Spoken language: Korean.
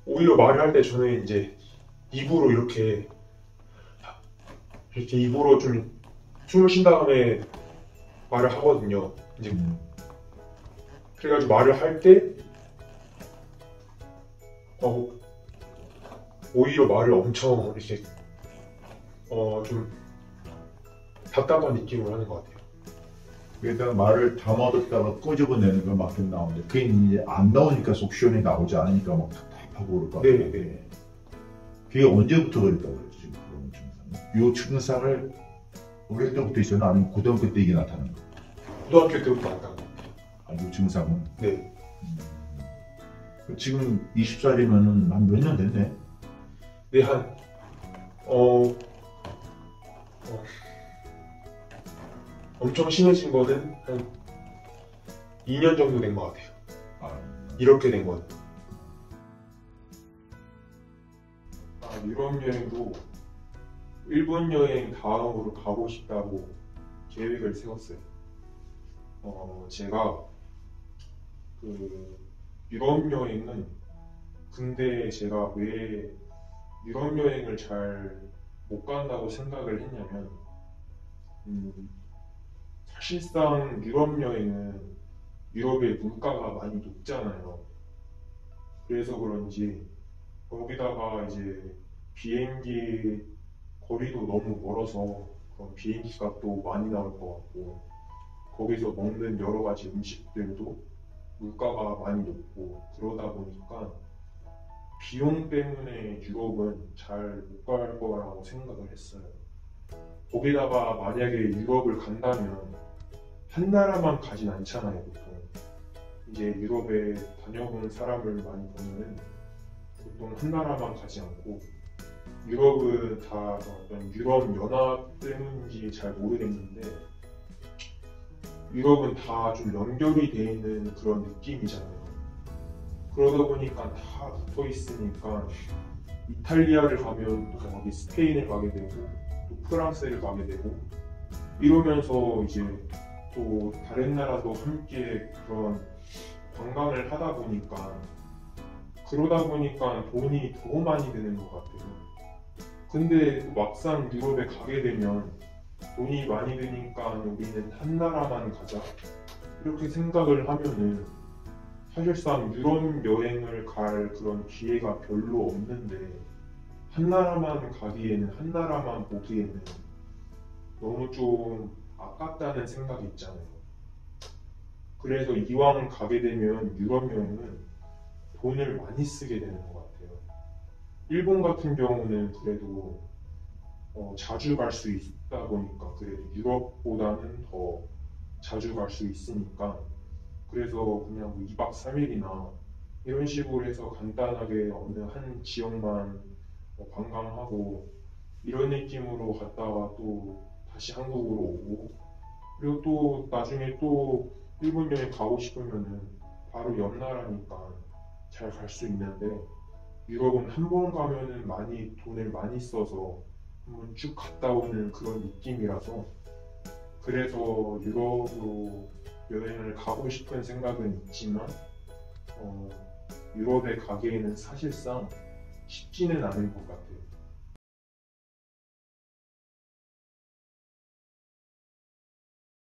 오히려 말을 할 때 저는 이제 입으로 이렇게 입으로 좀 숨을 쉰 다음에 말을 하거든요. 이제 그래가지고 말을 할 때 오히려 말을 엄청 이렇게 좀 답답한 느낌으로 하는 것 같아요. 그러니까 말을 담아뒀다가 끄집어내는 거 막 나오는데 그게 이제 안 나오니까 속 시원히 나오지 않으니까 막 답답하고 그럴 것 같아요. 네. 그게 언제부터 그랬다고 그랬죠? 지금 그런 증상. 요 증상을 어릴 때부터 있었나 아니면 고등학교 때 이게 나타나는 거예요? 고등학교 때부터 나타난 것 같아요. 요 증상은? 네. 지금 20살이면은 한 몇 년 됐네? 네, 엄청 심해진 거는 한 2년 정도 된 것 같아요. 이렇게 된 건. 유럽 여행도 일본 여행 다음으로 가고 싶다고 계획을 세웠어요. 제가 그 유럽 여행은 근데 제가 왜 유럽 여행을 잘 못 간다고 생각을 했냐면 사실상 유럽 여행은 유럽의 물가가 많이 높잖아요. 그래서 그런지 거기다가 이제 비행기 거리도 너무 멀어서 그런 비행기 값도 많이 나올 것 같고 거기서 먹는 여러 가지 음식들도 물가가 많이 높고 그러다 보니까 비용 때문에 유럽은 잘 못 갈 거라고 생각을 했어요. 거기다가 만약에 유럽을 간다면 한 나라만 가진 않잖아요, 보통. 이제 유럽에 다녀본 사람을 많이 보면은 보통 한 나라만 가지 않고 유럽은 다 어떤 유럽 연합 때문인지 잘 모르겠는데 유럽은 다 좀 연결이 돼 있는 그런 느낌이잖아요. 그러다 보니까 다 붙어 있으니까 이탈리아를 가면 또 거기 스페인을 가게 되고 또 프랑스를 가게 되고 이러면서 이제 또 다른 나라도 함께 그런 관광을 하다 보니까 그러다 보니까 돈이 더 많이 드는 것 같아요. 근데 막상 유럽에 가게 되면 돈이 많이 드니까 우리는 한 나라만 가자 이렇게 생각을 하면은 사실상 유럽 여행을 갈 그런 기회가 별로 없는데 한 나라만 가기에는 한 나라만 보기에는 너무 좀 아깝다는 생각이 있잖아요. 그래서 이왕 가게 되면 유럽 여행은 돈을 많이 쓰게 되는 것 같아요. 일본 같은 경우는 그래도 자주 갈 수 있다 보니까 그래도 유럽보다는 더 자주 갈 수 있으니까 그래서 그냥 뭐 2박 3일이나 이런 식으로 해서 간단하게 어느 한 지역만 관광하고 이런 느낌으로 갔다가 또 다시 한국으로 오고 그리고 또 나중에 또 일본 여행 가고 싶으면은 바로 옆 나라니까 잘 갈 수 있는데 유럽은 한 번 가면은 많이 돈을 많이 써서 한번 쭉 갔다 오는 그런 느낌이라서 그래서 유럽으로 여행을 가고 싶은 생각은 있지만 유럽에 가기에는 사실상 쉽지는 않은 것 같아요.